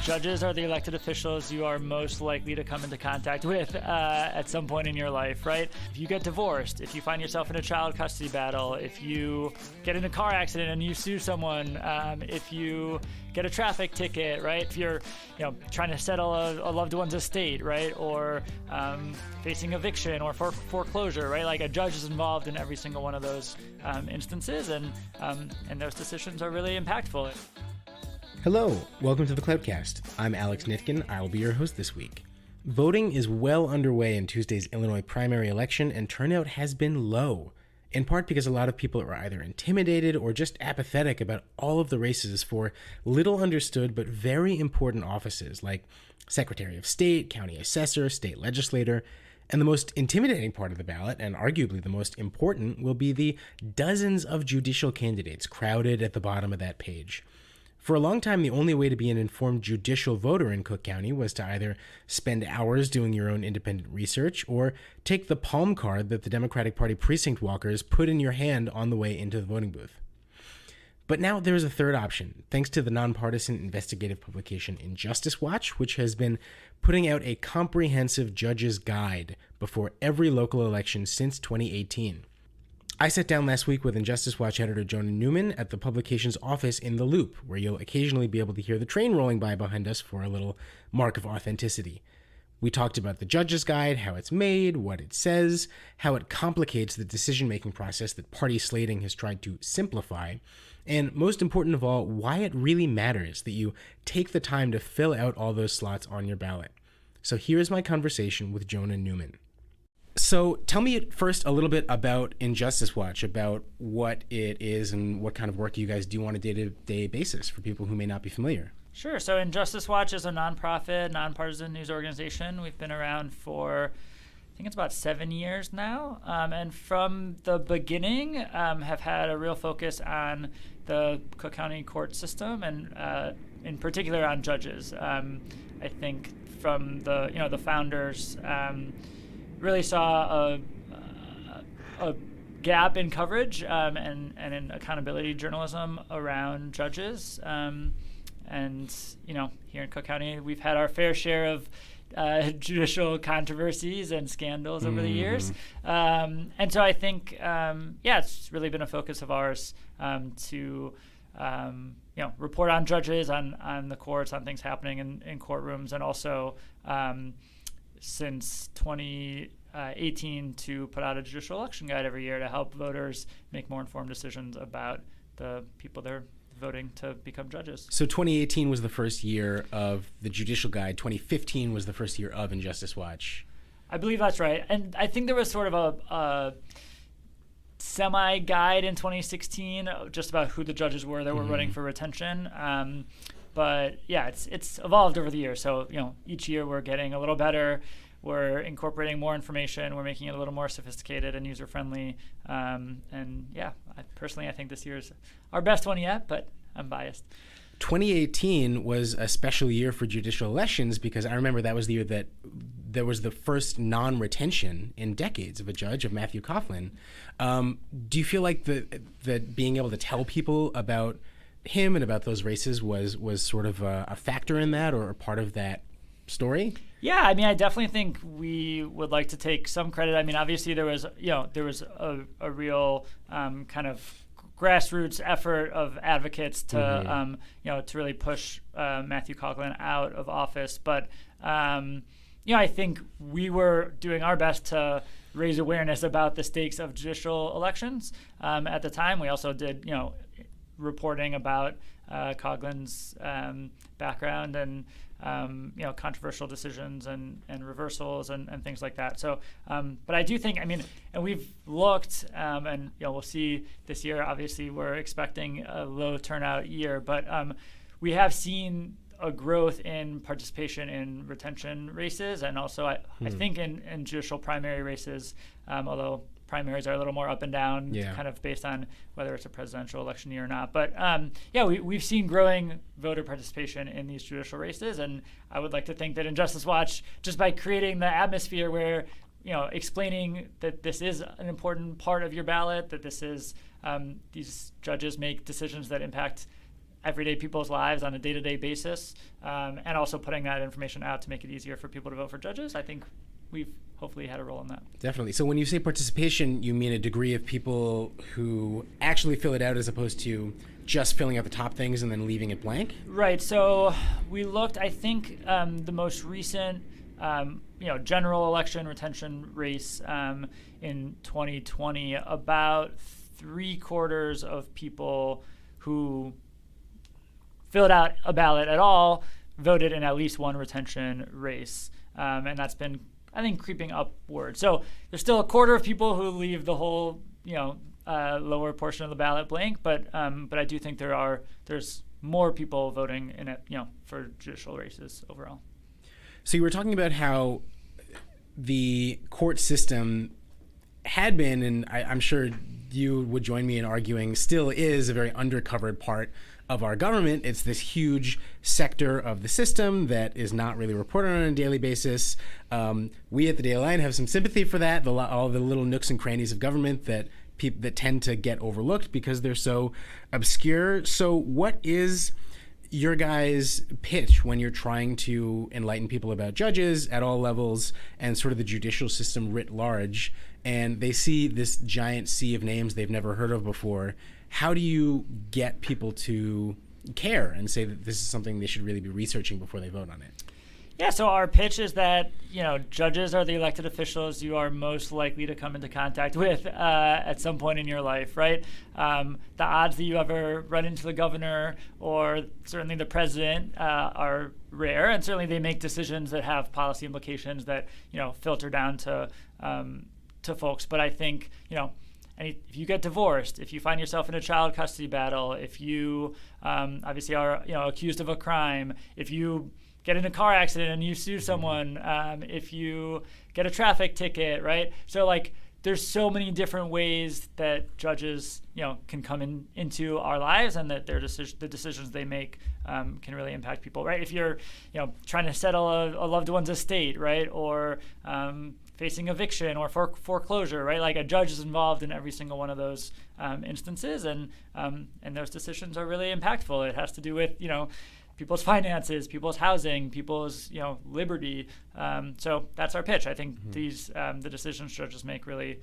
Judges are the elected officials you are most likely to come into contact with at some point in your life, right? If you get divorced, if you find yourself in a child custody battle, if you get in a car accident and you sue someone, if you get a traffic ticket, right? If you're, trying to settle a loved one's estate, right? Or facing eviction or foreclosure, right? Like a judge is involved in every single one of those instances, and those decisions are really impactful. Hello, welcome to the Cloudcast. I'm Alex Nitkin. I will be your host this week. Voting is well underway in Tuesday's Illinois primary election, and turnout has been low, in part because a lot of people are either intimidated or just apathetic about all of the races for little understood but very important offices like Secretary of State, County Assessor, State Legislator, and the most intimidating part of the ballot, and arguably the most important, will be the dozens of judicial candidates crowded at the bottom of that page. For a long time, the only way to be an informed judicial voter in Cook County was to either spend hours doing your own independent research or take the palm card that the Democratic Party precinct walkers put in your hand on the way into the voting booth. But now there is a third option, thanks to the nonpartisan investigative publication Injustice Watch, which has been putting out a comprehensive judge's guide before every local election since 2018. I sat down last week with Injustice Watch editor Jonah Newman at the publication's office in the Loop, where you'll occasionally be able to hear the train rolling by behind us for a little mark of authenticity. We talked about the judge's guide, how it's made, what it says, how it complicates the decision-making process that party slating has tried to simplify, and most important of all, why it really matters that you take the time to fill out all those slots on your ballot. So here's my conversation with Jonah Newman. So tell me first a little bit about Injustice Watch, about what it is and what kind of work you guys do on a day-to-day basis for people who may not be familiar. Sure. So Injustice Watch is a nonprofit, nonpartisan news organization. We've been around for, I think it's about 7 years now. And from the beginning, have had a real focus on the Cook County court system and in particular on judges. I think from the founders, really saw a gap in coverage and in accountability journalism around judges. And here in Cook County, we've had our fair share of judicial controversies and scandals over the years. And so I think, it's really been a focus of ours to report on judges, on the courts, on things happening in courtrooms, and also since 2018 to put out a judicial election guide every year to help voters make more informed decisions about the people they're voting to become judges. So 2018 was the first year of the judicial guide. 2015 was the first year of Injustice Watch. I believe that's right. And I think there was sort of a semi-guide in 2016 just about who the judges were that were running for retention. But yeah, it's evolved over the years. So, each year we're getting a little better. We're incorporating more information. We're making it a little more sophisticated and user-friendly. And yeah, I think this year is our best one yet, but I'm biased. 2018 was a special year for judicial elections because I remember that was the year that there was the first non-retention in decades of a judge, of Matthew Coughlin. Do you feel like that being able to tell people about him and about those races was sort of a factor in that, or a part of that story? Yeah, I definitely think we would like to take some credit. Obviously there was a real kind of grassroots effort of advocates to to really push Matthew Coughlin out of office. But I think we were doing our best to raise awareness about the stakes of judicial elections. At the time, we also did reporting about Coughlin's background and controversial decisions and reversals and things like that. So, but I do think, and we've looked, and we'll see this year. Obviously, we're expecting a low turnout year, but we have seen a growth in participation in retention races, and also I think in judicial primary races, although primaries are a little more up and down, kind of based on whether it's a presidential election year or not. But we've seen growing voter participation in these judicial races, and I would like to think that Injustice Watch, just by creating the atmosphere where explaining that this is an important part of your ballot, that this is these judges make decisions that impact everyday people's lives on a day-to-day basis, and also putting that information out to make it easier for people to vote for judges. I think we've hopefully had a role in that. Definitely. So when you say participation, you mean a degree of people who actually fill it out as opposed to just filling out the top things and then leaving it blank? Right. So we looked, I think the most recent general election retention race in 2020, about 3/4 of people who filled out a ballot at all voted in at least one retention race. And that's been, I think, creeping upward. So there's still 1/4 of people who leave the whole, lower portion of the ballot blank, but I do think there's more people voting in it, for judicial races overall. So you were talking about how the court system had been, and I'm sure you would join me in arguing, still is a very undercovered part of our government. It's this huge sector of the system that is not really reported on a daily basis. We at the Daily Line have some sympathy for that, all the little nooks and crannies of government that tend to get overlooked because they're so obscure. So what is your guys' pitch when you're trying to enlighten people about judges at all levels and sort of the judicial system writ large, and they see this giant sea of names they've never heard of before? How do you get people to care and say that this is something they should really be researching before they vote on it? Yeah, so our pitch is that, judges are the elected officials you are most likely to come into contact with at some point in your life, right? The odds that you ever run into the governor or certainly the president are rare, and certainly they make decisions that have policy implications that, filter down to folks. But I think, and if you get divorced, if you find yourself in a child custody battle, if you obviously are accused of a crime, if you get in a car accident and you sue someone, if you get a traffic ticket, right? So there's so many different ways that judges can come into our lives, and that the decisions they make can really impact people, right? If you're trying to settle a loved one's estate, right, or facing eviction or foreclosure, right? A judge is involved in every single one of those instances, and those decisions are really impactful. It has to do with people's finances, people's housing, people's liberty. So that's our pitch. I think the decisions judges make really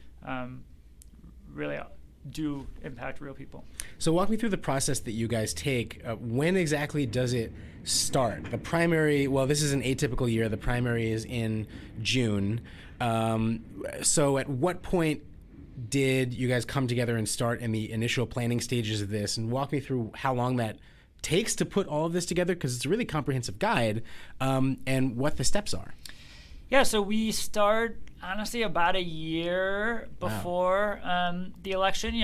do impact real people. So walk me through the process that you guys take. When exactly does it start? The primary, well, this is an atypical year. The primary is in June. So at what point did you guys come together and start in the initial planning stages of this? And walk me through how long that takes to put all of this together, because it's a really comprehensive guide, and what the steps are. Yeah, so we start, honestly, about a year before the election.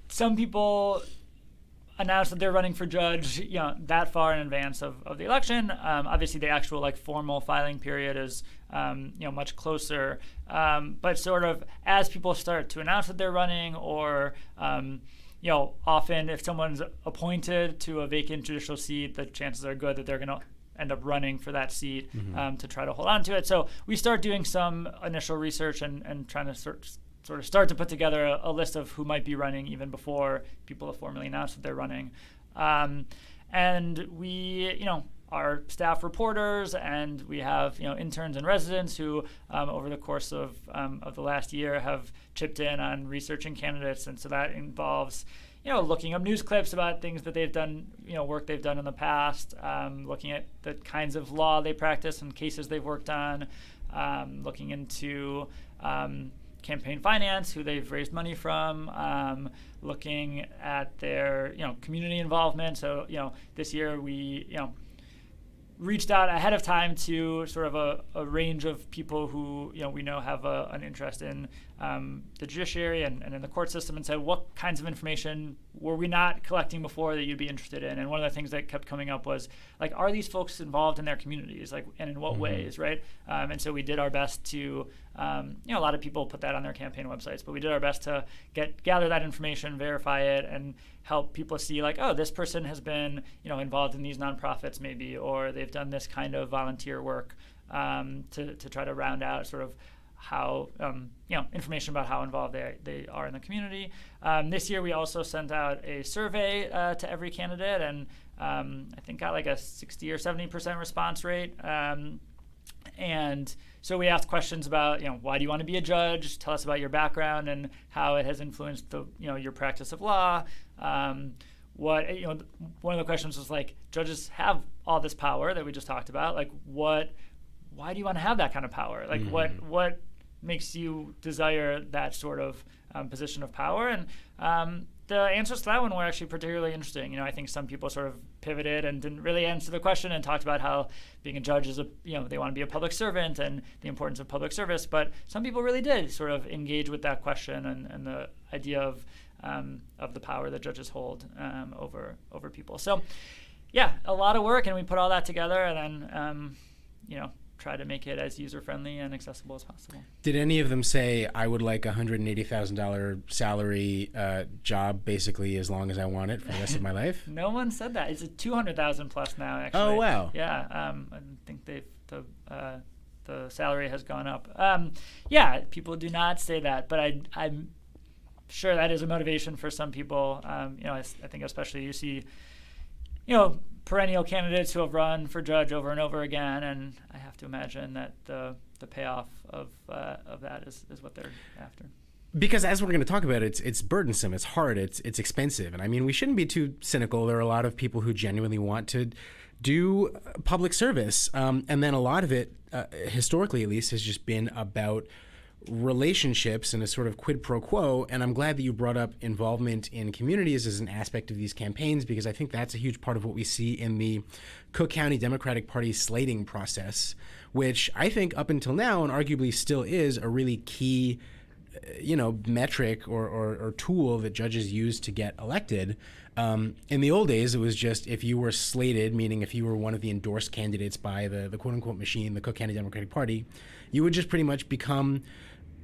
Some people announce that they're running for judge, that far in advance of the election. Obviously, the actual formal filing period is much closer. But sort of as people start to announce that they're running, or often if someone's appointed to a vacant judicial seat, the chances are good that they're going to end up running for that seat to try to hold on to it. So we start doing some initial research and trying to sort of start to put together a list of who might be running even before people have formally announced that they're running. And we, our staff reporters, and we have interns and residents who over the course of the last year have chipped in on researching candidates, and so that involves looking up news clips about things that they've done, work they've done in the past, looking at the kinds of law they practice and cases they've worked on, looking into campaign finance, who they've raised money from, looking at their community involvement. So this year we reached out ahead of time to sort of a range of people who we know have an interest in the judiciary and in the court system, and said, what kinds of information were we not collecting before that you'd be interested in? And one of the things that kept coming up was, are these folks involved in their communities, and in what ways, right? And so we did our best to, a lot of people put that on their campaign websites, but we did our best to gather that information, verify it, and help people see, this person has been, involved in these nonprofits maybe, or they've done this kind of volunteer work, to try to round out sort of how information about how involved they are in the community. This year we also sent out a survey to every candidate, and I think got like a 60 or 70% response rate. And so we asked questions about, why do you want to be a judge? Tell us about your background and how it has influenced your practice of law. One of the questions was like, judges have all this power that we just talked about. Like, why do you want to have that kind of power? Like, what makes you desire that sort of position of power? And the answers to that one were actually particularly interesting. I think some people sort of pivoted and didn't really answer the question and talked about how being a judge is they want to be a public servant and the importance of public service. But some people really did sort of engage with that question and the idea of the power that judges hold over people. So, yeah, a lot of work, and we put all that together, and then try to make it as user-friendly and accessible as possible. Did any of them say, I would like $180,000 salary job basically as long as I want it for the rest of my life? No one said that. It's a $200,000 plus now, actually. Oh, wow. Yeah, I think the salary has gone up. People do not say that, but I'm sure that is a motivation for some people. I think especially you see, perennial candidates who have run for judge over and over again, and I have to imagine that the payoff of that is what they're after. Because as we're going to talk about, it's burdensome, it's hard, it's expensive, and I mean we shouldn't be too cynical. There are a lot of people who genuinely want to do public service, and then a lot of it, historically at least, has just been about relationships and a sort of quid pro quo. And I'm glad that you brought up involvement in communities as an aspect of these campaigns, because I think that's a huge part of what we see in the Cook County Democratic Party slating process, which I think up until now and arguably still is a really key metric or tool that judges use to get elected. In the old days, it was just if you were slated, meaning if you were one of the endorsed candidates by the quote-unquote machine, the Cook County Democratic Party, you would just pretty much become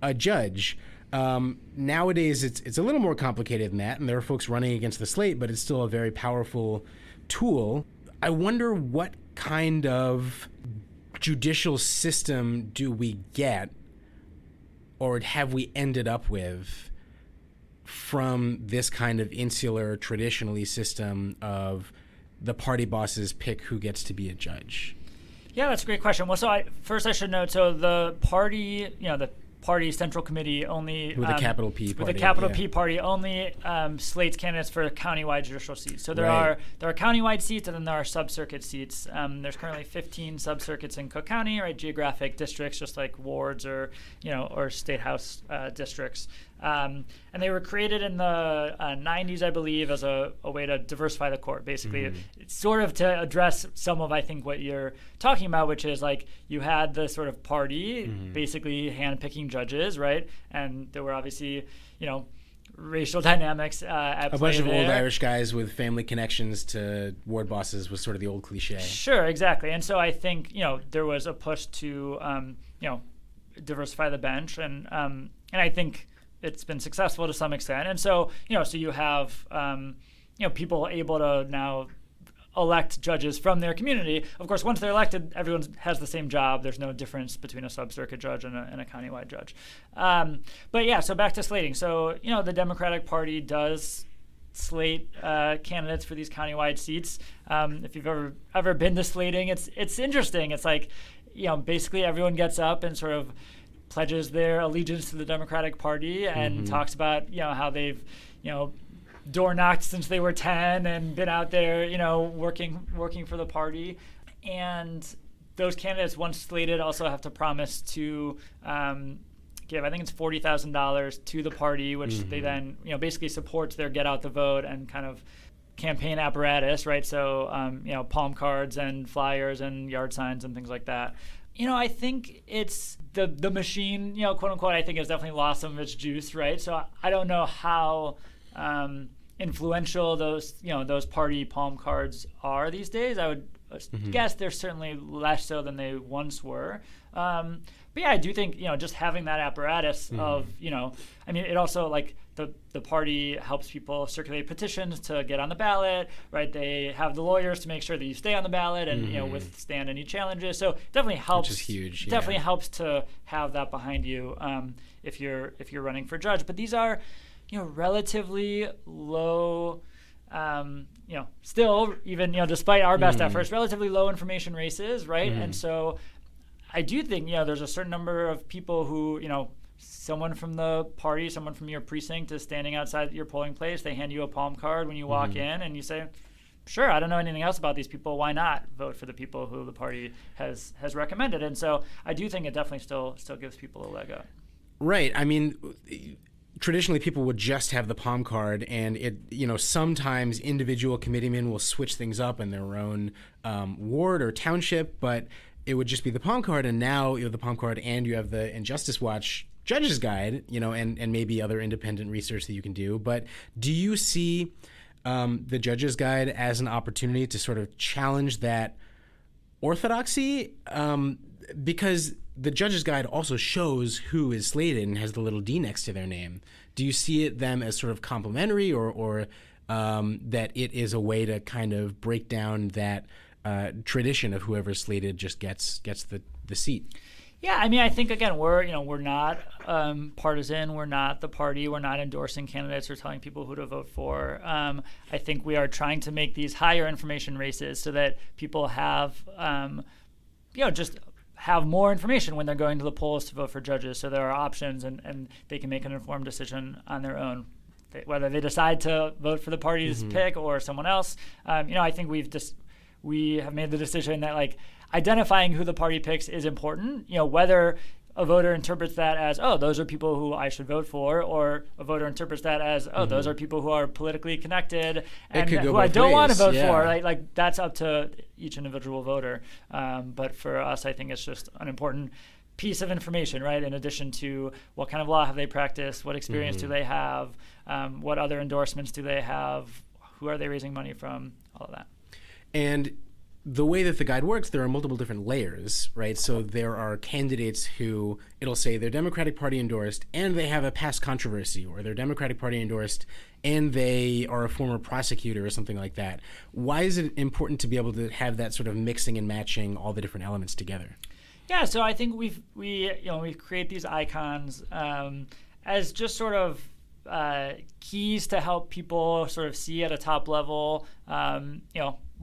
a judge. Nowadays, it's a little more complicated than that, and there are folks running against the slate, but it's still a very powerful tool. I wonder what kind of judicial system do we get, or have we ended up with, from this kind of insular, traditionally system of the party bosses pick who gets to be a judge? Yeah, that's a great question. Well, I should note, so the party, the party central committee only with a capital P party, with a capital P party only slates candidates for countywide judicial seats. So there are countywide seats, and then there are sub-circuit seats. There's currently 15 sub-circuits in Cook County, right? Geographic districts, just like wards or state house districts. And they were created in the 90s, I believe, as a way to diversify the court, basically. It's sort of to address some of, I think, what you're talking about, which is like you had the sort of party basically hand-picking judges, right? And there were obviously, racial dynamics at play. A bunch of there. old Irish guys with family connections to ward bosses was sort of the old cliche. Sure, exactly. And so I think, there was a push to, diversify the bench. And I think it's been successful to some extent. And so, so you have, people able to now elect judges from their community. Of course, once they're elected, everyone has the same job. There's no difference between a sub-circuit judge and a countywide judge. But yeah, so back to slating. So, the Democratic Party does slate candidates for these countywide seats. If you've ever been to slating, it's interesting. It's like, basically everyone gets up and sort of pledges their allegiance to the Democratic Party and talks about, how they've, door knocked since they were 10 and been out there, working for the party. And those candidates, once slated, also have to promise to give, I think it's $40,000 to the party, which they then, basically supports their get out the vote and kind of campaign apparatus, right? So, palm cards and flyers and yard signs and things like that. I think it's the machine, quote unquote, I think has definitely lost some of its juice, right? So I don't know how influential those party palm cards are these days. I would guess they're certainly less so than they once were. But yeah, I do think, just having that apparatus of, I mean, it also, like, the party helps people circulate petitions to get on the ballot, right? They have the lawyers to make sure that you stay on the ballot and, withstand any challenges. So it definitely helps. Which is huge. Definitely helps to have that behind you if you're running for judge. But these are, relatively low, still, even, despite our best efforts, relatively low information races, right? And so I do think, there's a certain number of people who, someone from the party, someone from your precinct is standing outside your polling place. They hand you a palm card when you walk in, and you say, sure, I don't know anything else about these people. Why not vote for the people who the party has recommended? And so I do think it definitely still gives people a leg up. Right. I mean, traditionally people would just have the palm card, and sometimes individual committeemen will switch things up in their own ward or township, but it would just be the palm card. And now you have the palm card and you have the Injustice Watch Judge's Guide, and maybe other independent research that you can do. But do you see the Judge's Guide as an opportunity to sort of challenge that orthodoxy? Because the Judge's Guide also shows who is slated and has the little D next to their name. Do you see them as sort of complementary, or that it is a way to kind of break down that tradition of whoever's slated just gets the seat? Yeah, I mean, I think, again, we're not partisan. We're not the party. We're not endorsing candidates or telling people who to vote for. I think we are trying to make these higher information races so that people have, just have more information when they're going to the polls to vote for judges. So there are options, and they can make an informed decision on their own, whether they decide to vote for the party's pick or someone else. I think we have made the decision that, like, identifying who the party picks is important. Whether a voter interprets that as, oh, those are people who I should vote for, or a voter interprets that as, oh, those are people who are politically connected and who I don't want to vote for. Right? Like, that's up to each individual voter. But for us, I think it's just an important piece of information, right? In addition to what kind of law have they practiced, what experience do they have, what other endorsements do they have, who are they raising money from, all of that. And the way that the guide works, there are multiple different layers, right? So there are candidates who, it'll say they're Democratic Party endorsed and they have a past controversy, or they're Democratic Party endorsed and they are a former prosecutor or something like that. Why is it important to be able to have that sort of mixing and matching all the different elements together? Yeah, so I think we create these icons as just sort of keys to help people sort of see at a top level,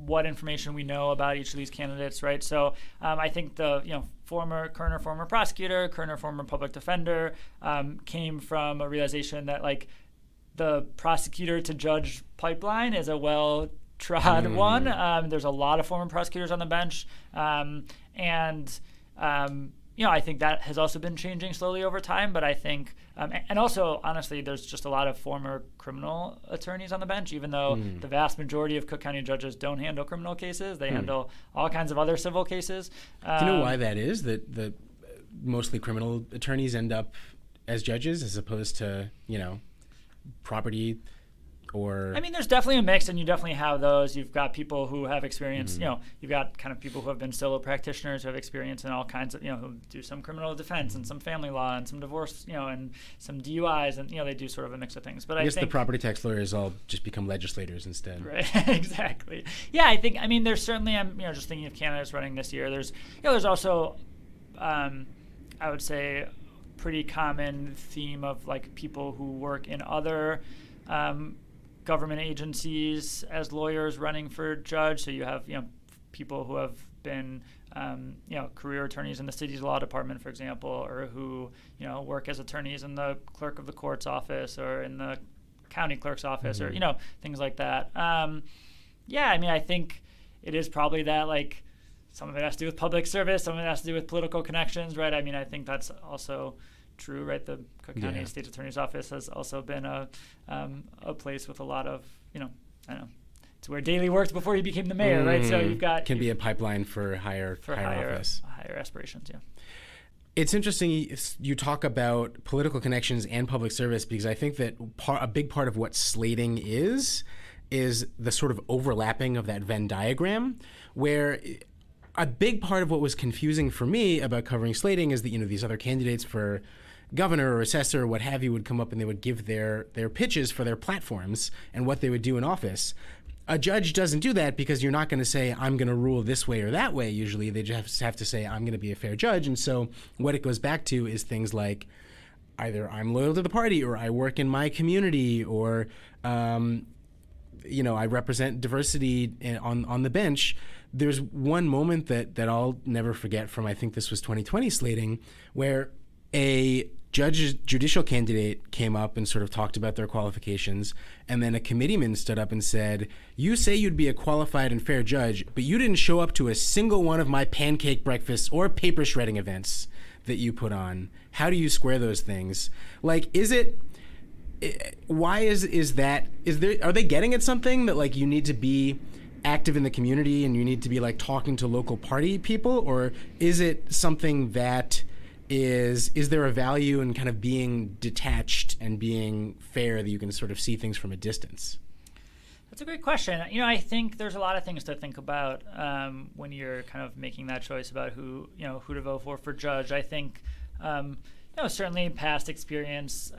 what information we know about each of these candidates, right? So I think the former prosecutor, current former public defender came from a realization that, like, the prosecutor to judge pipeline is a well-trod one. There's a lot of former prosecutors on the bench, I think that has also been changing slowly over time. But I think, and also, honestly, there's just a lot of former criminal attorneys on the bench, even though the vast majority of Cook County judges don't handle criminal cases. They handle all kinds of other civil cases. Do you know why that is, that the mostly criminal attorneys end up as judges as opposed to, property? Or I mean, there's definitely a mix, and you definitely have those. You've got people who have experience, you've got kind of people who have been solo practitioners who have experience in all kinds of, who do some criminal defense and some family law and some divorce, and some DUIs, and, they do sort of a mix of things. But I guess the property tax lawyers all just become legislators instead. Right, exactly. Yeah, I mean, there's certainly, I'm, just thinking of candidates running this year. There's also, I would say, pretty common theme of, like, people who work in other government agencies as lawyers running for judge. So you have, people who have been, career attorneys in the city's law department, for example, or who, work as attorneys in the clerk of the court's office or in the county clerk's office or, things like that. I mean, I think it is probably that, like, some of it has to do with public service, some of it has to do with political connections, right? I mean, I think that's also true, right? The Cook County State's Attorney's Office has also been a place with a lot of, I don't know, it's where Daley worked before he became the mayor, right? So you've got can be a pipeline for higher office, higher aspirations. Yeah. It's interesting you talk about political connections and public service, because I think that a big part of what slating is is the sort of overlapping of that Venn diagram, where a big part of what was confusing for me about covering slating is that, these other candidates for governor or assessor or what have you would come up and they would give their pitches for their platforms and what they would do in office. A judge doesn't do that because you're not going to say, I'm going to rule this way or that way. Usually they just have to say, I'm going to be a fair judge. And so what it goes back to is things like either I'm loyal to the party or I work in my community or, I represent diversity on the bench. There's one moment that I'll never forget from, I think this was 2020 slating, where a judicial candidate came up and sort of talked about their qualifications, and then a committeeman stood up and said, you say you'd be a qualified and fair judge, but you didn't show up to a single one of my pancake breakfasts or paper shredding events that you put on. How do you square those things? Like, why is that, are they getting at something that like you need to be active in the community and you need to be like talking to local party people, or is it something that is there a value in kind of being detached and being fair that you can sort of see things from a distance? That's a great question. I think there's a lot of things to think about when you're kind of making that choice about who to vote for judge. I think, certainly past experience,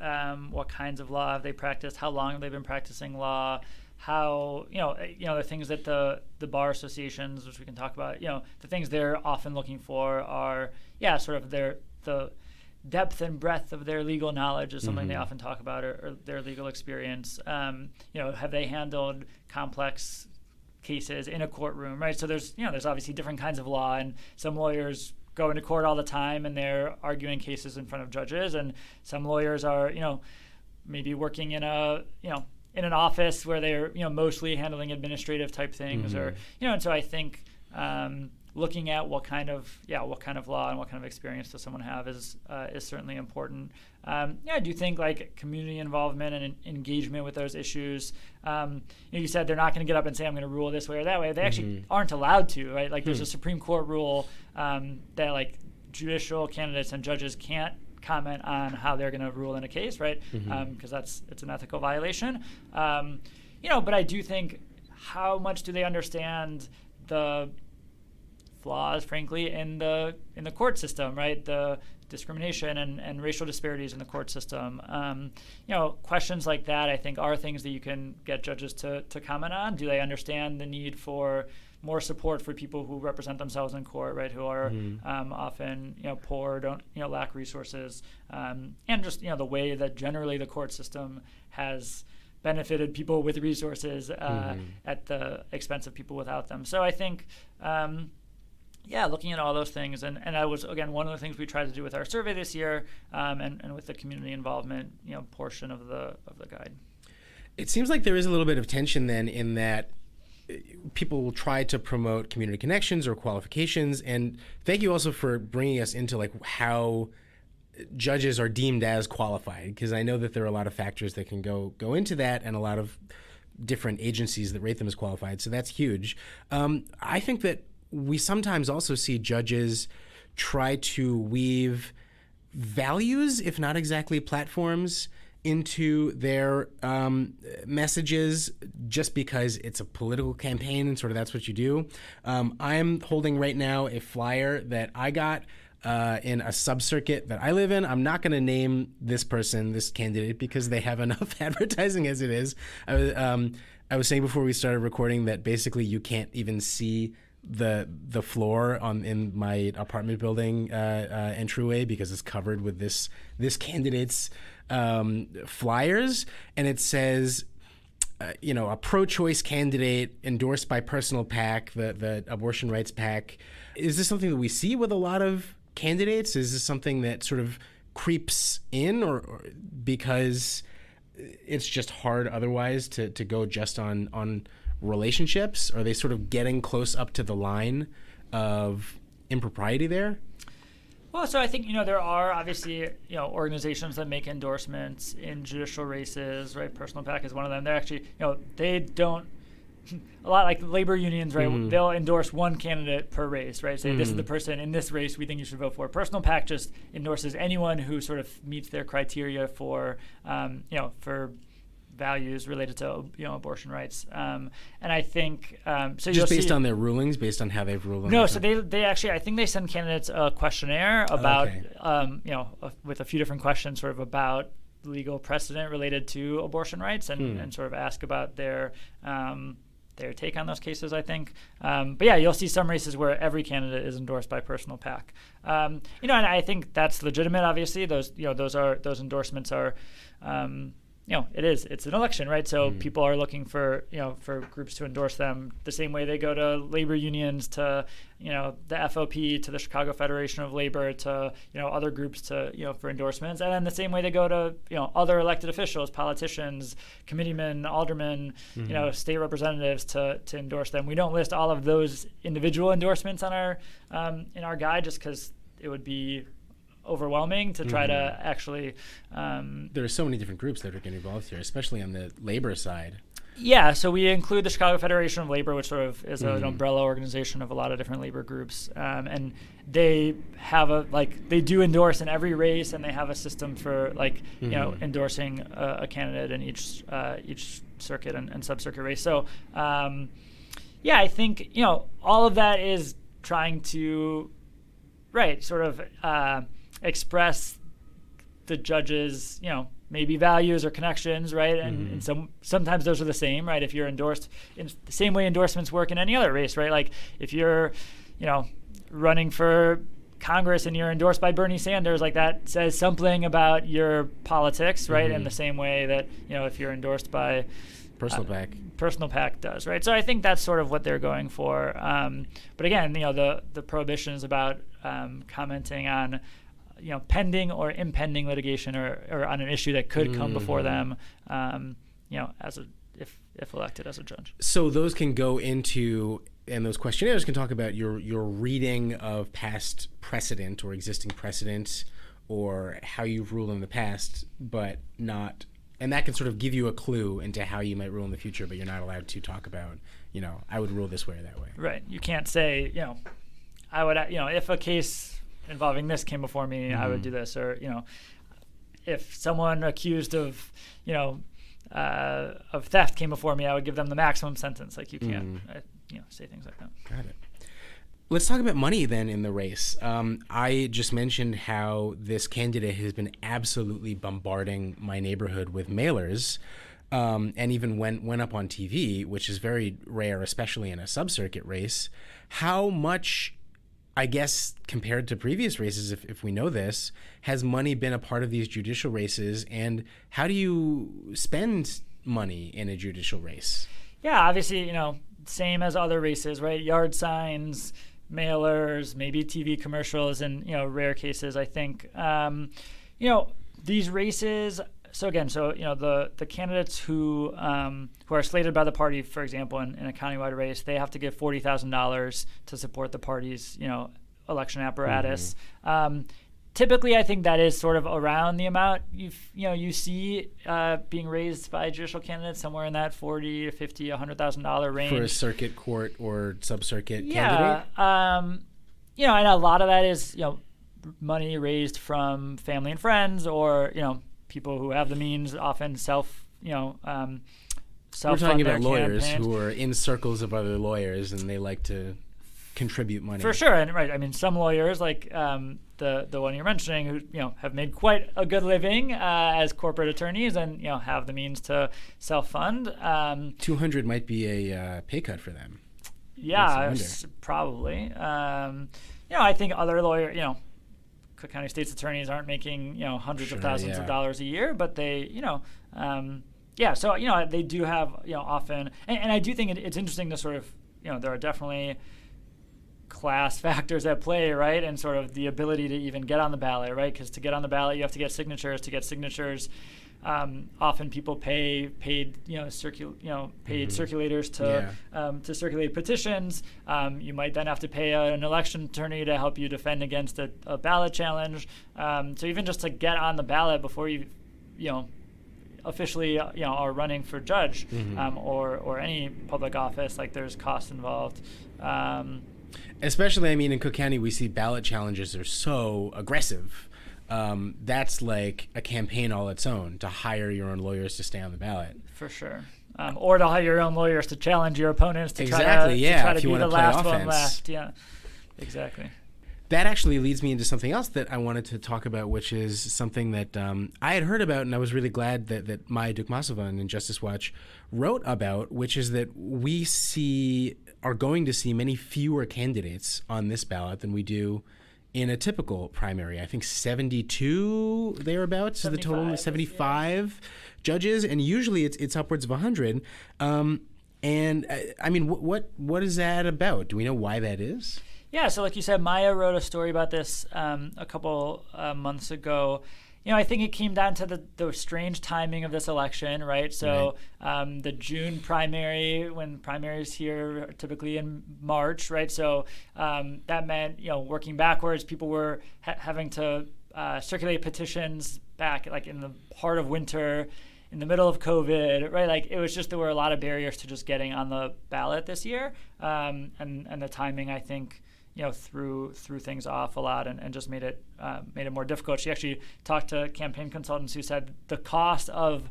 what kinds of law have they practiced, how long have they been practicing law, how, the things that the bar associations, which we can talk about, the things they're often looking for are, sort of the depth and breadth of their legal knowledge is something they often talk about, or their legal experience. Have they handled complex cases in a courtroom, right? So there's obviously different kinds of law, and some lawyers go into court all the time and they're arguing cases in front of judges, and some lawyers are, maybe working in in an office where they're, mostly handling administrative type things, or, and so I think, looking at what kind of law and what kind of experience does someone have is certainly important. I do think like community involvement and engagement with those issues. You said they're not going to get up and say, I'm going to rule this way or that way. They actually aren't allowed to, right? Like there's a Supreme Court rule that like judicial candidates and judges can't comment on how they're going to rule in a case, right? Because it's an ethical violation. But I do think, how much do they understand the flaws, frankly, in the court system, right? The discrimination and racial disparities in the court system. Questions like that, I think, are things that you can get judges to comment on. Do they understand the need for more support for people who represent themselves in court, right? Who are often, poor, don't, lack resources, and just, the way that generally the court system has benefited people with resources at the expense of people without them. So I think, looking at all those things, and that was, again, one of the things we tried to do with our survey this year, and with the community involvement, portion of the guide. It seems like there is a little bit of tension then in that people will try to promote community connections or qualifications, and thank you also for bringing us into like how judges are deemed as qualified, because I know that there are a lot of factors that can go into that, and a lot of different agencies that rate them as qualified, so that's huge. I think that we sometimes also see judges try to weave values, if not exactly platforms, into their messages just because it's a political campaign and sort of that's what you do. I'm holding right now a flyer that I got in a sub-circuit that I live in. I'm not going to name this person, this candidate, because they have enough advertising as it is. I was saying before we started recording that basically you can't even see the floor in my apartment building entryway because it's covered with this candidate's flyers, and it says a pro-choice candidate endorsed by Personal PAC, the abortion rights PAC. Is this something that we see with a lot of candidates? Is this something that sort of creeps in, or because it's just hard otherwise to go just on relationships? Are they sort of getting close up to the line of impropriety there? Well, so I think, there are obviously, organizations that make endorsements in judicial races, right? Personal PAC is one of them. They're actually, they don't, a lot like labor unions, right? They'll endorse one candidate per race, right? Say this is the person in this race we think you should vote for. Personal PAC just endorses anyone who sort of meets their criteria for, for values related to abortion rights. And I think so. Just based on their rulings, based on how they've ruled. No, so they actually, I think they send candidates a questionnaire about with a few different questions, sort of about legal precedent related to abortion rights, and sort of ask about their take on those cases, I think. But yeah, you'll see some races where every candidate is endorsed by personal PAC. And I think that's legitimate. Obviously, those endorsements are, it's an election, right? So people are looking for groups to endorse them the same way they go to labor unions, to the FOP, to the Chicago Federation of Labor, to other groups to for endorsements, and then the same way they go to other elected officials, politicians, committeemen, aldermen, state representatives to endorse them. We don't list all of those individual endorsements on our in our guide, just because it would be overwhelming to try to actually. There are so many different groups that are getting involved here, especially on the labor side. Yeah, so we include the Chicago Federation of Labor, which sort of is an umbrella organization of a lot of different labor groups, and they have they do endorse in every race, and they have a system for endorsing a candidate in each circuit and sub-circuit race. So I think all of that is trying to express the judge's maybe values or connections, right? And sometimes those are the same, right? If you're endorsed in the same way endorsements work in any other race, right? Like if you're running for Congress and you're endorsed by Bernie Sanders, like that says something about your politics, right? In the same way that if you're endorsed by personal PAC does, right? So I think that's sort of what they're going for. But again, the prohibition is about commenting on pending or impending litigation or on an issue that could come before them, if elected as a judge. So those can go into, and those questionnaires can talk about your reading of past precedent or existing precedent, or how you've ruled in the past, but not. And that can sort of give you a clue into how you might rule in the future, but you're not allowed to talk about, I would rule this way or that way. Right. You can't say, I would, if a case involving this came before me, I would do this, or if someone accused of theft came before me, I would give them the maximum sentence. Like you can't say things like that. Got it. Let's talk about money then in the race. I just mentioned how this candidate has been absolutely bombarding my neighborhood with mailers, and even went up on TV, which is very rare, especially in a sub-circuit race. How much, I guess, compared to previous races, if we know this, has money been a part of these judicial races, and how do you spend money in a judicial race? Yeah, obviously, same as other races, right? Yard signs, mailers, maybe TV commercials, and rare cases. I think these races. So again, the candidates who are slated by the party, for example, in a countywide race, they have to give $40,000 to support the party's election apparatus. Typically, I think that is sort of around the amount you see being raised by judicial candidates, somewhere in that $40,000 to $50,000, $100,000 range for a circuit court or sub-circuit candidate. And a lot of that is money raised from family and friends, or people who have the means, often self. We're talking about lawyers who are in circles of other lawyers, and they like to contribute money. For sure, and right. I mean, some lawyers, like the one you're mentioning, who have made quite a good living as corporate attorneys, and have the means to self-fund. $200 might be a pay cut for them. Yeah, probably. I think other lawyers, Cook County State's attorneys aren't making hundreds of thousands of dollars a year, but they so they do have often, and I do think it's interesting to sort of there are definitely class factors at play, right? And sort of the ability to even get on the ballot, right? Because to get on the ballot, you have to get signatures. To get signatures, often people paid circulators to circulate petitions. You might then have to pay an election attorney to help you defend against a ballot challenge. So even just to get on the ballot before you officially are running for judge or any public office, like there's costs involved. Especially, I mean, in Cook County, we see ballot challenges are so aggressive. That's like a campaign all its own, to hire your own lawyers to stay on the ballot. For sure. Or to hire your own lawyers to challenge your opponents to try to if you be want the to play last offense. one left. Yeah, exactly. That actually leads me into something else that I wanted to talk about, which is something that I had heard about, and I was really glad that Maya Dukmasova and Justice Watch wrote about, which is that we are going to see many fewer candidates on this ballot than we do in a typical primary. I think 72 thereabouts is the total, 75 judges, and usually it's upwards of 100. And I mean, what is that about? Do we know why that is? Yeah, so like you said, Maya wrote a story about this a couple months ago. I think it came down to the strange timing of this election, right? So the June primary, when primaries here are typically in March, right? So that meant, working backwards, people were having to circulate petitions back like in the heart of winter, in the middle of COVID, right? Like it was just, there were a lot of barriers to just getting on the ballot this year. And the timing, I think, threw things off a lot and just made it more difficult. She actually talked to campaign consultants who said the cost of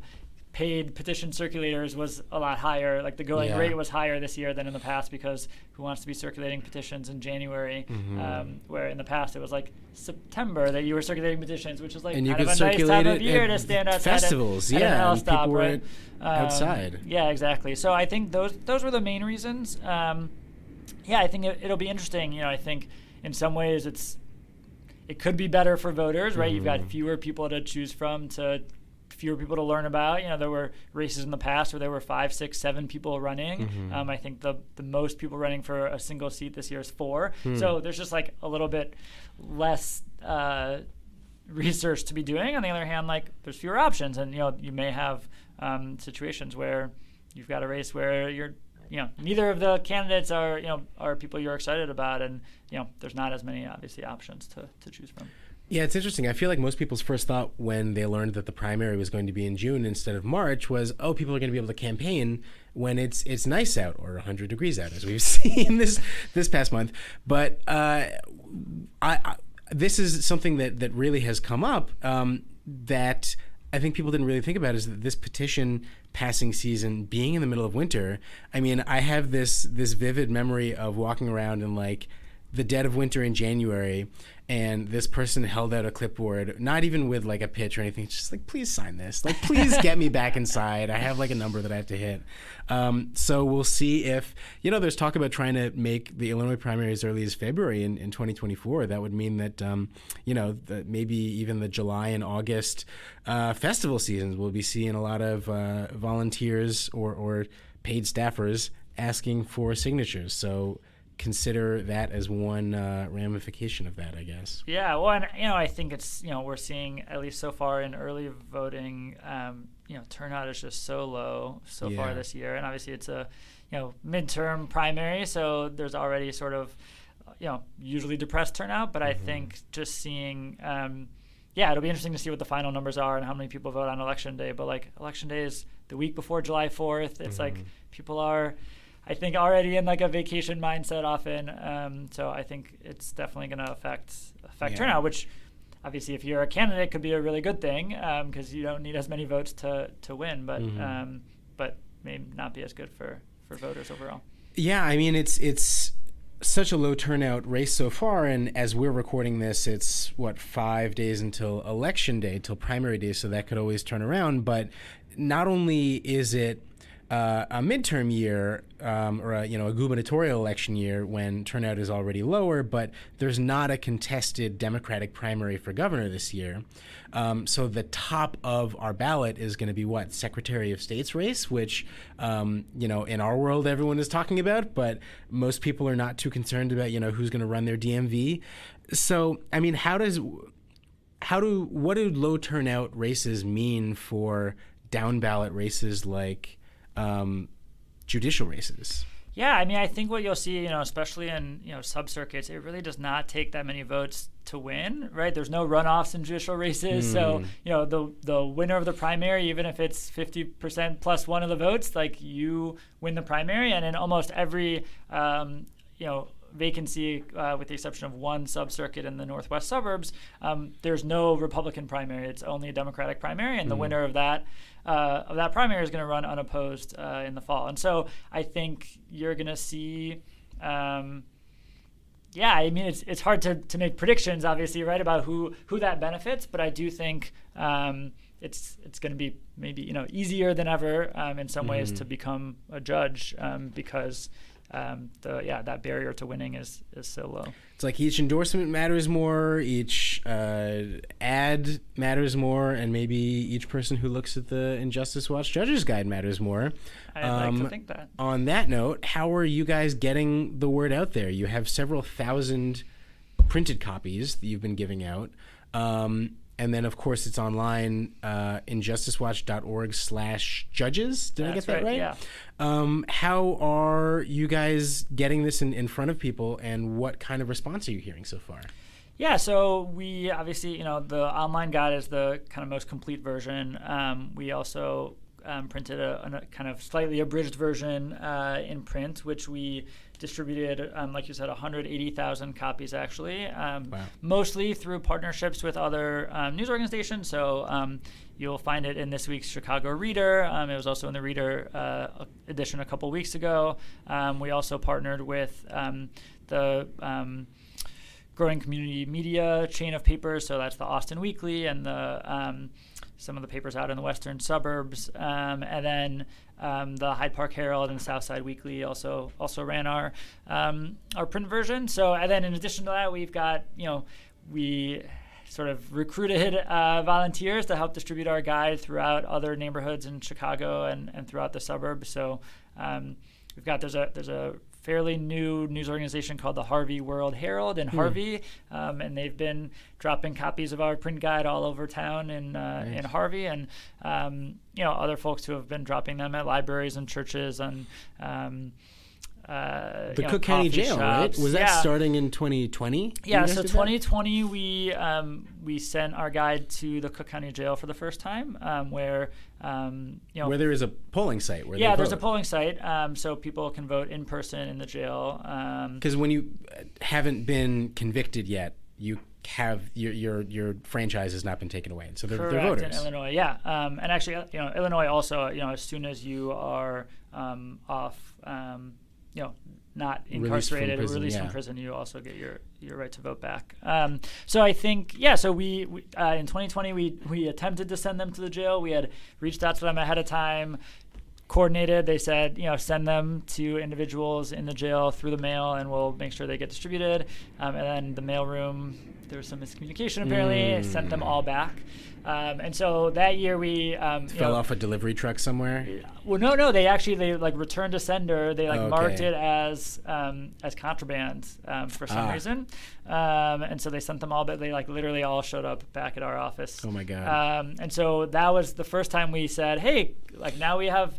paid petition circulators was a lot higher. Like the going rate was higher this year than in the past, because who wants to be circulating petitions in January, where in the past it was like September that you were circulating petitions, which is like kind of a nice time of year to stand outside festivals, at an L and stop, people right? were outside. Yeah, exactly. So I think those were the main reasons. I think it'll be interesting. I think in some ways it could be better for voters, right? You've got fewer people to choose from, fewer people to learn about. There were races in the past where there were 5, 6, 7 people running. I think the most people running for a single seat this year is 4. So there's just like a little bit less research to be doing. On the other hand, like there's fewer options, and you may have situations where you've got a race where you're neither of the candidates are people you're excited about, and there's not as many obviously options to choose from. Yeah, it's interesting. I feel like most people's first thought when they learned that the primary was going to be in June instead of March was, oh, people are going to be able to campaign when it's nice out or 100 degrees out, as we've seen this past month. But this is something that really has come up that I think people didn't really think about, is that this petition passing season being in the middle of winter. I mean, I have this vivid memory of walking around in like the dead of winter in January, and this person held out a clipboard, not even with like a pitch or anything, just like, please sign this, like, please get me back inside. I have like a number that I have to hit. So we'll see if, there's talk about trying to make the Illinois primary as early as February in 2024. That would mean that, maybe even the July and August festival seasons, we'll be seeing a lot of volunteers or paid staffers asking for signatures. So consider that as one ramification of that, I guess. Yeah, well, and I think it's we're seeing, at least so far in early voting, turnout is just so low far this year, and obviously it's a midterm primary, so there's already sort of usually depressed turnout. But I think just seeing it'll be interesting to see what the final numbers are and how many people vote on election day. But like election day is the week before July 4th. It's like people are, I think, already in like a vacation mindset often. So I think it's definitely going to affect turnout, which obviously if you're a candidate could be a really good thing, because you don't need as many votes to win, but may not be as good for voters overall. Yeah, I mean, it's such a low turnout race so far, and as we're recording this, it's 5 days until election day, till primary day, so that could always turn around. But not only is it a midterm year or a gubernatorial election year when turnout is already lower, but there's not a contested Democratic primary for governor this year. So the top of our ballot is going to be Secretary of State's race, which in our world everyone is talking about, but most people are not too concerned about who's going to run their DMV. So I mean, what do low turnout races mean for down ballot races like judicial races? Yeah, I mean, I think what you'll see, especially in, sub-circuits, it really does not take that many votes to win, right? There's no runoffs in judicial races. So, the winner of the primary, even if it's 50% plus one of the votes, like you win the primary. And in almost every, vacancy, with the exception of one sub-circuit in the northwest suburbs, there's no Republican primary. It's only a Democratic primary, and the winner of that primary is going to run unopposed in the fall. And so I think you're going to see. I mean, it's hard to make predictions, obviously, right, about who that benefits, but I do think it's going to be maybe easier than ever in some ways to become a judge because that barrier to winning is so low. It's like each endorsement matters more, each ad matters more, and maybe each person who looks at the Injustice Watch Judges Guide matters more. I'd like to think that. On that note, how are you guys getting the word out there? You have several thousand printed copies that you've been giving out. And then, of course, it's online, injusticewatch.org/judges. Did I get that right? Yeah. How are you guys getting this in front of people, and what kind of response are you hearing so far? Yeah, so we obviously, the online guide is the kind of most complete version. We also printed a kind of slightly abridged version in print, which we distributed, like you said, 180,000 copies actually, Wow. mostly through partnerships with other news organizations. So you'll find it in this week's Chicago Reader. It was also in the Reader edition a couple weeks ago. We also partnered with the Growing Community Media chain of papers. So that's the Austin Weekly and the some of the papers out in the western suburbs, and then the Hyde Park Herald and Southside Weekly also ran our print version. So, and then in addition to that, we've got we sort of recruited volunteers to help distribute our guide throughout other neighborhoods in Chicago and throughout the suburbs. So we've got there's a fairly new news organization called the Harvey World Herald in Harvey, and they've been dropping copies of our print guide all over town in Harvey, and other folks who have been dropping them at libraries and churches and the Cook County Jail, shops. right? Was that starting in 2020? Yeah, so 2020 we sent our guide to the Cook County Jail for the first time, where there is a polling site where there's a polling site, so people can vote in person in the jail. Because when you haven't been convicted yet, you have your franchise has not been taken away, so they're voters in Illinois. Yeah, and actually, Illinois also, as soon as you are off. Not incarcerated or released from prison, you also get your right to vote back. So I think, so we in 2020, we attempted to send them to the jail. We had reached out to them ahead of time, coordinated. They said, send them to individuals in the jail through the mail, and we'll make sure they get distributed. And then the mailroom, there was some miscommunication apparently, sent them all back. And so that year we fell off a delivery truck somewhere. Well, no, they returned to sender. They marked it as contraband for some reason, and so they sent them all. But they literally all showed up back at our office. Oh my god! And so that was the first time we said, hey, now we have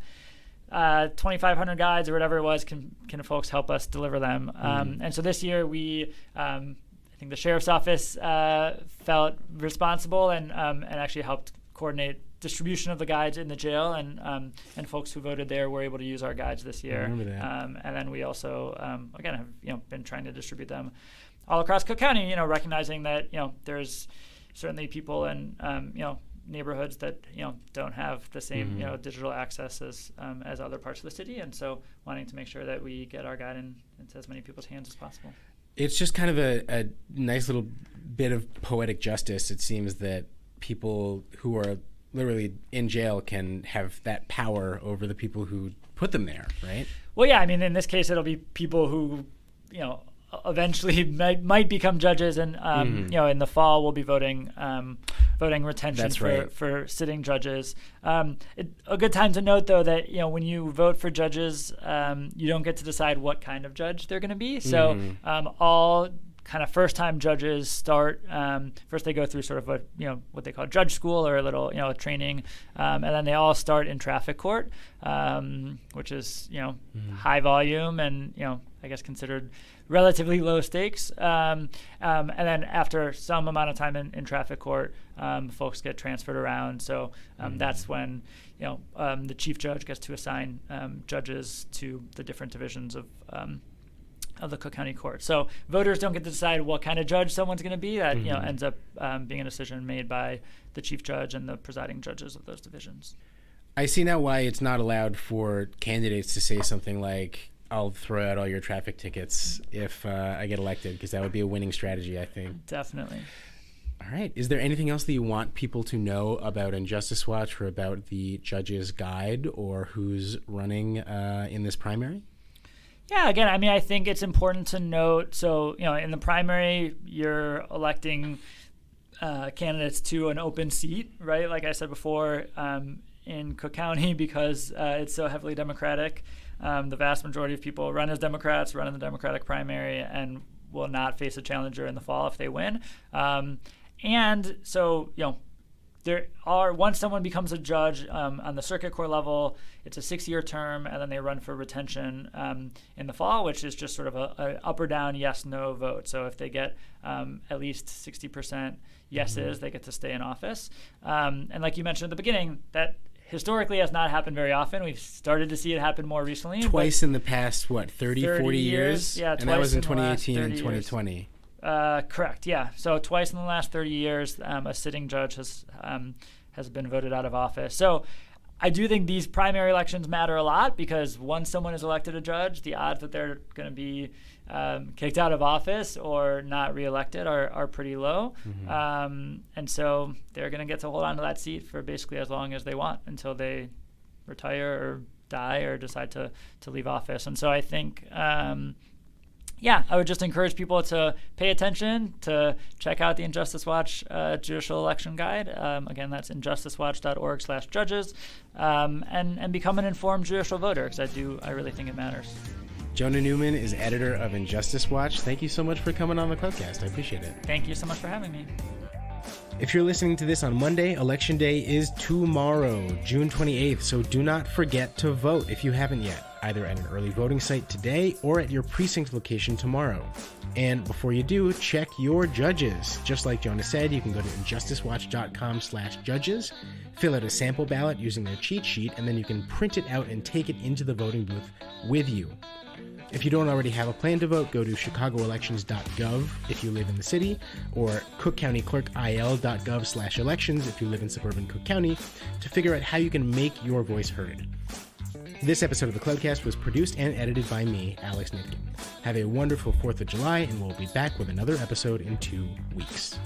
2,500 guides or whatever it was. Can folks help us deliver them? And so this year we. I think the sheriff's office felt responsible and actually helped coordinate distribution of the guides in the jail, and folks who voted there were able to use our guides this year. I remember that. And then we also again have been trying to distribute them all across Cook County. Recognizing that there's certainly people in neighborhoods that don't have the same digital access as other parts of the city, and so wanting to make sure that we get our guide into as many people's hands as possible. It's just kind of a nice little bit of poetic justice, it seems, that people who are literally in jail can have that power over the people who put them there, right? Well, yeah, I mean, in this case, it'll be people who, eventually might become judges, and in the fall we'll be voting retention for sitting judges. A good time to note, though, that when you vote for judges, you don't get to decide what kind of judge they're going to be. So all kind of first-time judges start first. They go through sort of what they call judge school, or a little a training, and then they all start in traffic court, which is high volume and I guess considered relatively low stakes. And then after some amount of time in traffic court, folks get transferred around. So that's when the chief judge gets to assign judges to the different divisions of of the Cook County Court. So voters don't get to decide what kind of judge someone's going to be. That ends up being a decision made by the chief judge and the presiding judges of those divisions. I see now why it's not allowed for candidates to say something like, I'll throw out all your traffic tickets if I get elected, because that would be a winning strategy, I think. Definitely. All right. Is there anything else that you want people to know about Injustice Watch or about the judge's guide or who's running in this primary? Yeah, again, I mean, I think it's important to note, so, in the primary, you're electing candidates to an open seat, right? Like I said before, in Cook County, because it's so heavily Democratic, the vast majority of people run as Democrats, run in the Democratic primary, and will not face a challenger in the fall if they win. And so, once someone becomes a judge on the circuit court level, it's a 6-year term, and then they run for retention in the fall, which is just sort of a up or down yes/no vote. So if they get at least 60% yeses, they get to stay in office. And like you mentioned at the beginning, that historically has not happened very often. We've started to see it happen more recently. Twice in the past, 30, 40 years? Yeah, and that was in 2018 and 2020. Correct. Yeah. So twice in the last 30 years, a sitting judge has been voted out of office. So I do think these primary elections matter a lot, because once someone is elected a judge, the odds that they're going to be kicked out of office or not reelected are pretty low. And so they're going to get to hold on to that seat for basically as long as they want, until they retire or die or decide to leave office. And so I think I would just encourage people to pay attention, to check out the Injustice Watch Judicial Election Guide. Again, that's injusticewatch.org/judges, and become an informed judicial voter, because I really think it matters. Jonah Newman is editor of Injustice Watch. Thank you so much for coming on the podcast. I appreciate it. Thank you so much for having me. If you're listening to this on Monday, Election Day is tomorrow, June 28th, so do not forget to vote if you haven't yet, either at an early voting site today or at your precinct location tomorrow. And before you do, check your judges. Just like Jonah said, you can go to injusticewatch.com/judges, fill out a sample ballot using their cheat sheet, and then you can print it out and take it into the voting booth with you. If you don't already have a plan to vote, go to chicagoelections.gov if you live in the city, or cookcountyclerkil.gov/elections if you live in suburban Cook County, to figure out how you can make your voice heard. This episode of the Cloudcast was produced and edited by me, Alex Nitkin. Have a wonderful 4th of July, and we'll be back with another episode in 2 weeks.